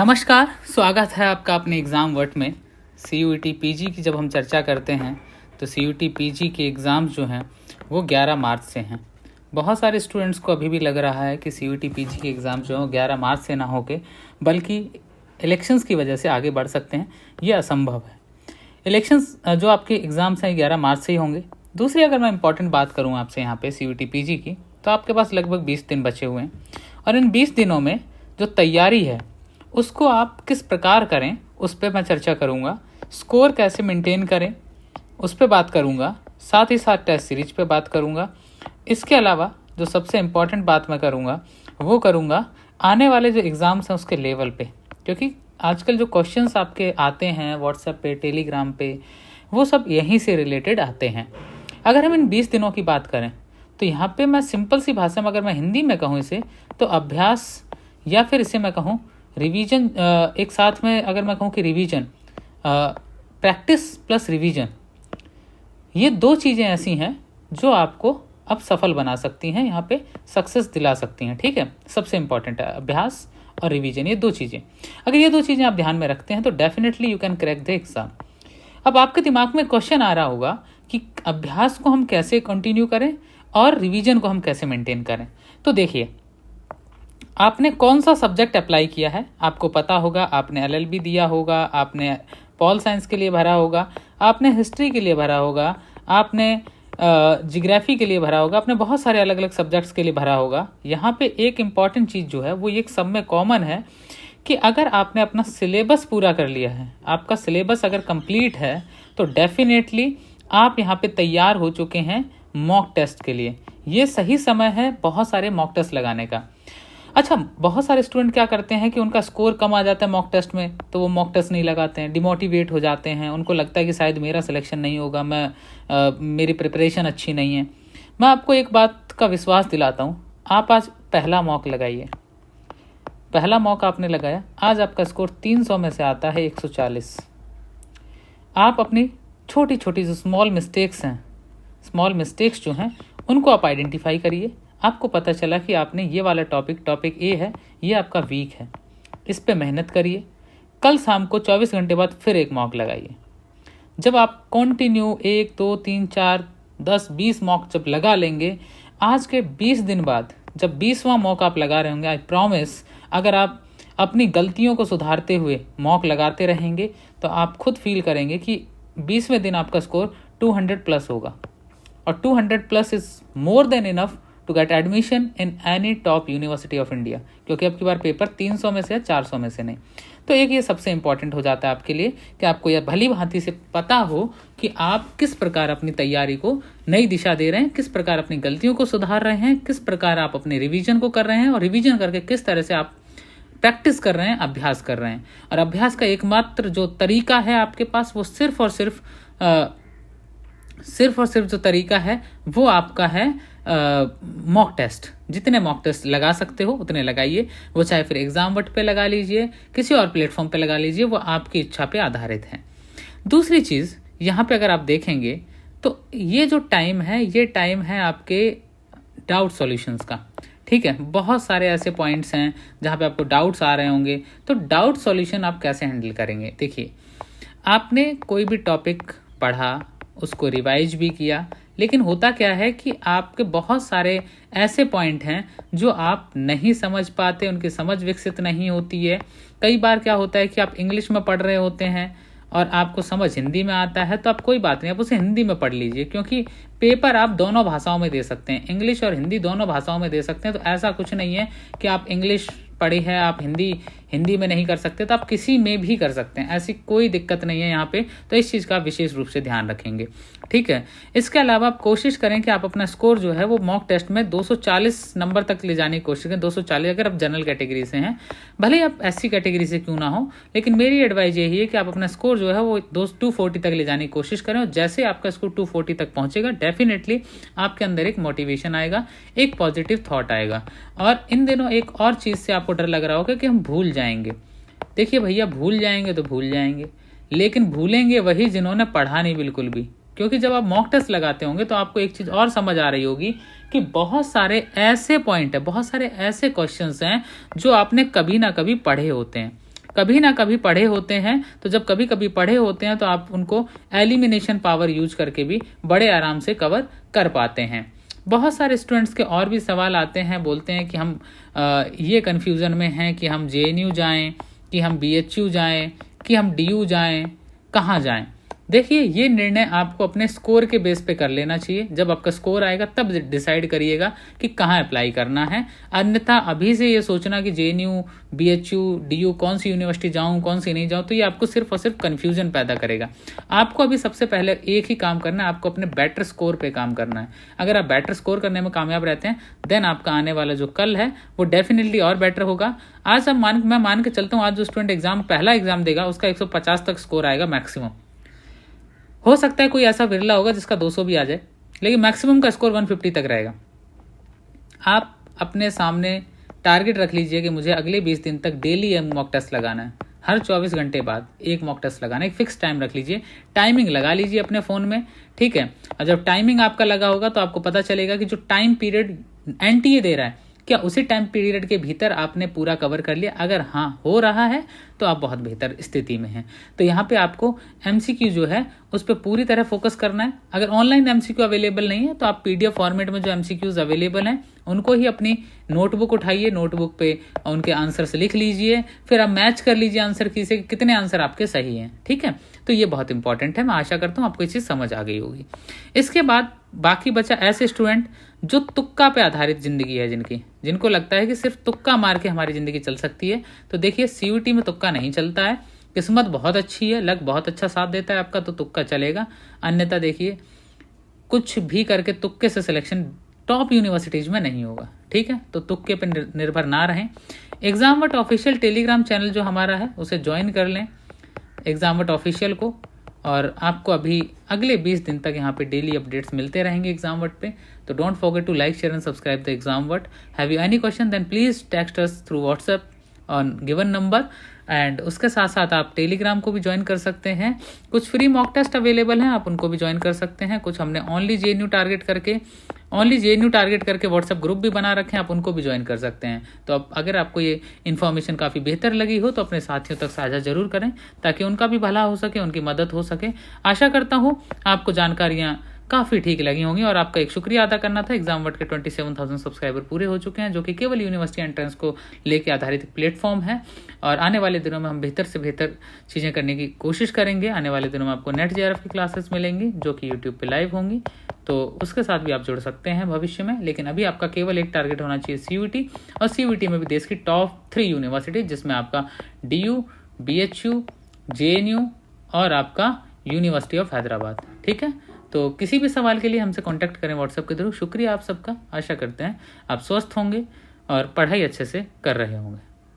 नमस्कार, स्वागत है आपका अपने एग्ज़ाम वर्ट में। CUET पीजी की जब हम चर्चा करते हैं तो CUET पीजी के एग्ज़ाम्स जो हैं वो 11 मार्च से हैं। बहुत सारे स्टूडेंट्स को अभी भी लग रहा है कि CUET पीजी के एग्ज़ाम जो हैं 11 मार्च से ना होके बल्कि इलेक्शंस की वजह से आगे बढ़ सकते हैं। ये असंभव है। इलेक्शंस जो आपके एग्ज़ाम्स हैं 11 मार्च से ही होंगे। दूसरी अगर मैं इंपॉर्टेंट बात करूँ आपसे यहाँ पे CUET पीजी की, तो आपके पास लगभग 20 दिन बचे हुए हैं और इन 20 दिनों में जो तैयारी है उसको आप किस प्रकार करें उस पर मैं चर्चा करूंगा। स्कोर कैसे मेंटेन करें उस पर बात करूंगा, साथ ही साथ टेस्ट सीरीज पे बात करूंगा। इसके अलावा जो सबसे इम्पॉर्टेंट बात मैं करूंगा वो करूंगा आने वाले जो एग्ज़ाम्स हैं उसके लेवल पे, क्योंकि आजकल जो क्वेश्चंस आपके आते हैं व्हाट्सएप पे, टेलीग्राम पे, वो सब यहीं से रिलेटेड आते हैं। अगर हम इन 20 दिनों की बात करें तो यहाँ पे मैं सिंपल सी भाषा में अगर मैं हिंदी में कहूँ इसे तो अभ्यास या फिर इसे मैं कहूँ रिवीजन, एक साथ में अगर मैं कहूँ कि रिवीजन, प्रैक्टिस प्लस रिवीजन, ये दो चीज़ें ऐसी हैं जो आपको अब सफल बना सकती हैं, यहाँ पे सक्सेस दिला सकती हैं। ठीक है, सबसे इंपॉर्टेंट है अभ्यास और रिवीजन, ये दो चीज़ें। अगर ये दो चीज़ें आप ध्यान में रखते हैं तो definitely you can crack the exam. अब आपके दिमाग में क्वेश्चन आ रहा होगा कि अभ्यास को हम कैसे कंटिन्यू करें और रिवीजन को हम कैसे मेंटेन करें। तो देखिए, आपने कौन सा सब्जेक्ट अप्लाई किया है आपको पता होगा। आपने LLB दिया होगा, आपने पॉल साइंस के लिए भरा होगा, आपने हिस्ट्री के लिए भरा होगा, आपने जियोग्राफी के लिए भरा होगा, आपने बहुत सारे अलग अलग सब्जेक्ट्स के लिए भरा होगा। यहाँ पे एक इम्पॉर्टेंट चीज़ जो है वो एक सब में कॉमन है कि अगर आपने अपना सिलेबस पूरा कर लिया है, आपका सिलेबस अगर कंप्लीट है, तो डेफिनेटली आप यहाँ पे तैयार हो चुके हैं मॉक टेस्ट के लिए। ये सही समय है बहुत सारे मॉक टेस्ट लगाने का। अच्छा, बहुत सारे स्टूडेंट क्या करते हैं कि उनका स्कोर कम आ जाता है मॉक टेस्ट में, तो वो मॉक टेस्ट नहीं लगाते हैं, डिमोटिवेट हो जाते हैं। उनको लगता है कि शायद मेरा सिलेक्शन नहीं होगा, मेरी प्रिपरेशन अच्छी नहीं है। मैं आपको एक बात का विश्वास दिलाता हूँ, आप आज पहला मॉक लगाइए। पहला मॉक आपने लगाया, आज आपका स्कोर 300 में से आता है 140। आप अपनी छोटी छोटी जो स्मॉल मिस्टेक्स जो हैं उनको आप आइडेंटिफाई करिए। आपको पता चला कि आपने ये वाला टॉपिक ए है, ये आपका वीक है, इस पे मेहनत करिए। कल शाम को 24 घंटे बाद फिर एक मॉक लगाइए। जब आप कंटिन्यू 1 2 3 4 10 20 मॉक जब लगा लेंगे, आज के 20 दिन बाद जब 20वां मॉक आप लगा रहे होंगे, आई प्रॉमिस, अगर आप अपनी गलतियों को सुधारते हुए मॉक लगाते रहेंगे तो आप खुद फील करेंगे कि 20वें दिन आपका स्कोर 200 प्लस होगा। और 200 plus is more than enough to get admission in any top university of India, क्योंकि अब की बार पेपर 300 में से है, 400 में से नहीं। तो एक ये सबसे इंपॉर्टेंट हो जाता है आपके लिए कि आपको यह भली भांति से पता हो कि आप किस प्रकार अपनी तैयारी को नई दिशा दे रहे हैं, किस प्रकार अपनी गलतियों को सुधार रहे हैं, किस प्रकार आप अपने रिवीजन को कर रहे हैं और रिवीजन करके किस तरह से आप प्रैक्टिस कर रहे हैं, अभ्यास कर रहे हैं। और अभ्यास का एकमात्र जो तरीका है आपके पास, वो सिर्फ और सिर्फ जो तरीका है वो आपका है मॉक टेस्ट। जितने मॉक टेस्ट लगा सकते हो उतने लगाइए, वो चाहे फिर एग्जाम वर्ट पे लगा लीजिए, किसी और प्लेटफॉर्म पे लगा लीजिए, वो आपकी इच्छा पे आधारित है। दूसरी चीज़ यहाँ पे अगर आप देखेंगे तो ये जो टाइम है, ये टाइम है आपके डाउट सॉल्यूशंस का। ठीक है, बहुत सारे ऐसे पॉइंट्स हैं जहाँ पे आपको डाउट्स आ रहे होंगे, तो डाउट सॉल्यूशन आप कैसे हैंडल करेंगे। देखिए, आपने कोई भी टॉपिक पढ़ा, उसको रिवाइज भी किया, लेकिन होता क्या है कि आपके बहुत सारे ऐसे पॉइंट हैं जो आप नहीं समझ पाते, उनकी समझ विकसित नहीं होती है। कई बार क्या होता है कि आप इंग्लिश में पढ़ रहे होते हैं और आपको समझ हिंदी में आता है, तो आप कोई बात नहीं, आप उसे हिंदी में पढ़ लीजिए, क्योंकि पेपर आप दोनों भाषाओं में दे सकते हैं, इंग्लिश और हिंदी दोनों भाषाओं में दे सकते हैं। तो ऐसा कुछ नहीं है कि आप इंग्लिश पढ़ी है, आप हिंदी में नहीं कर सकते, तो आप किसी में भी कर सकते हैं, ऐसी कोई दिक्कत नहीं है यहाँ पे। तो इस चीज़ का विशेष रूप से ध्यान रखेंगे। ठीक है, इसके अलावा आप कोशिश करें कि आप अपना स्कोर जो है वो मॉक टेस्ट में 240 नंबर तक ले जाने की कोशिश करें। 240 अगर आप जनरल कैटेगरी से हैं, भले ही आप SC कैटेगरी से क्यों ना हो, लेकिन मेरी एडवाइस यही है कि आप अपना स्कोर जो है वो 240 तक ले जाने की कोशिश करें। और जैसे आपका स्कोर 240 तक पहुंचेगा, डेफिनेटली आपके अंदर एक मोटिवेशन आएगा, एक पॉजिटिव थॉट आएगा। और इन दिनों एक और चीज़ से आपको डर लग रहा होगा कि हम भूल जाएंगे। देखिए भैया, भूल जाएंगे तो भूल जाएंगे, लेकिन भूलेंगे वही जिन्होंने पढ़ा नहीं बिल्कुल भी। क्योंकि जब आप मॉक टेस्ट लगाते होंगे तो आपको एक चीज़ और समझ आ रही होगी कि बहुत सारे ऐसे पॉइंट है, बहुत सारे ऐसे क्वेश्चंस हैं जो आपने कभी ना कभी पढ़े होते हैं। कभी ना कभी पढ़े होते हैं, तो जब कभी कभी पढ़े होते हैं तो आप उनको एलिमिनेशन पावर यूज करके भी बड़े आराम से कवर कर पाते हैं। बहुत सारे स्टूडेंट्स के और भी सवाल आते हैं, बोलते हैं कि हम ये कन्फ्यूज़न में हैं कि हम JNU जाएं, कि हम BHU जाएं, कि हम DU जाएं, कहाँ जाएं। देखिए, ये निर्णय आपको अपने स्कोर के बेस पे कर लेना चाहिए। जब आपका स्कोर आएगा तब डिसाइड करिएगा कि कहाँ अप्लाई करना है। अन्यथा अभी से ये सोचना कि JNU, BHU, DU कौन सी यूनिवर्सिटी जाऊँ, कौन सी नहीं जाऊँ, तो ये आपको सिर्फ और सिर्फ कन्फ्यूजन पैदा करेगा। आपको अभी सबसे पहले एक ही काम करना है, आपको अपने बेटर स्कोर पे काम करना है। अगर आप बेटर स्कोर करने में कामयाब रहते हैं, देन आपका आने वाला जो कल है वो डेफिनेटली और बेटर होगा। आज मैं मान के चलता हूँ, आज जो स्टूडेंट पहला एग्जाम देगा उसका 150 तक स्कोर आएगा मैक्सिमम। हो सकता है कोई ऐसा विरला होगा जिसका 200 भी आ जाए, लेकिन मैक्सिमम का स्कोर 150 तक रहेगा। आप अपने सामने टारगेट रख लीजिए कि मुझे अगले 20 दिन तक डेली मॉक टेस्ट लगाना है। हर 24 घंटे बाद एक मॉक टेस्ट लगाना है। एक फिक्स टाइम रख लीजिए, टाइमिंग लगा लीजिए अपने फ़ोन में, ठीक है। और जब टाइमिंग आपका लगा होगा तो आपको पता चलेगा कि जो टाइम पीरियड NTA दे रहा है, क्या उसी टाइम पीरियड के भीतर आपने पूरा कवर कर लिया। अगर हाँ हो रहा है तो आप बहुत बेहतर स्थिति में हैं। तो यहाँ पे आपको MCQ जो है उस पर पूरी तरह फोकस करना है। अगर ऑनलाइन MCQ अवेलेबल नहीं है तो आप PDF फॉर्मेट में जो MCQs अवेलेबल हैं उनको ही अपनी नोटबुक उठाइए, नोटबुक पे उनके आंसर्स लिख लीजिए, फिर आप मैच कर लीजिए आंसर की से कितने आंसर आपके सही हैं, ठीक है। तो ये बहुत इंपॉर्टेंट है। मैं आशा करता हूँ आपको ये चीज़ समझ आ गई होगी। इसके बाद बाकी बचा ऐसे स्टूडेंट जो तुक्का पे आधारित ज़िंदगी है, जिनको लगता है कि सिर्फ तुक्का मार के हमारी ज़िंदगी चल सकती है। तो देखिए, CUET में तुक्का नहीं चलता है। किस्मत बहुत अच्छी है, लक बहुत अच्छा साथ देता है आपका, तो तुक्का चलेगा। अन्यथा देखिए, कुछ भी करके तुक्के से सिलेक्शन टॉप यूनिवर्सिटीज़ में नहीं होगा, ठीक है। तो तुक्के पे निर्भर ना रहें। एग्जामवट ऑफिशियल टेलीग्राम चैनल जो हमारा है उसे ज्वाइन कर लें, एग्जामवट ऑफिशियल को, और आपको अभी अगले 20 दिन तक यहाँ पे डेली अपडेट्स मिलते रहेंगे एग्जामवट पे। तो don't forget to like, share and subscribe the एग्जामवट। Have you any question then please text us through WhatsApp on given number. And उसके साथ साथ आप टेलीग्राम को भी ज्वाइन कर सकते हैं। कुछ फ्री मॉक टेस्ट अवेलेबल हैं, आप उनको भी ज्वाइन कर सकते हैं। कुछ हमने ओनली JNU टारगेट करके व्हाट्सएप ग्रुप भी बना रखे हैं, आप उनको भी ज्वाइन कर सकते हैं। तो अब अगर आपको ये इन्फॉर्मेशन काफ़ी बेहतर लगी हो तो अपने साथियों तक साझा जरूर करें, ताकि उनका भी भला हो सके, उनकी मदद हो सके। आशा करता हूँ आपको जानकारियाँ काफ़ी ठीक लगी होंगी। और आपका एक शुक्रिया अदा करना था। एग्जामवट के 27,000 सब्सक्राइबर पूरे हो चुके हैं, जो कि केवल यूनिवर्सिटी एंट्रेंस को लेके आधारित प्लेटफॉर्म है। और आने वाले दिनों में हम बेहतर से बेहतर चीज़ें करने की कोशिश करेंगे। आने वाले दिनों में आपको नेट JRF की क्लासेस मिलेंगी, जो कि यूट्यूब पे लाइव होंगी, तो उसके साथ भी आप जुड़ सकते हैं भविष्य में। लेकिन अभी आपका केवल एक टारगेट होना चाहिए, CUET। और CUET में भी देश की टॉप 3 यूनिवर्सिटी, जिसमें आपका DU, BHU, JNU और आपका यूनिवर्सिटी ऑफ हैदराबाद, ठीक है। तो किसी भी सवाल के लिए हमसे कांटेक्ट करें व्हाट्सएप के थ्रू। शुक्रिया आप सबका। आशा करते हैं आप स्वस्थ होंगे और पढ़ाई अच्छे से कर रहे होंगे।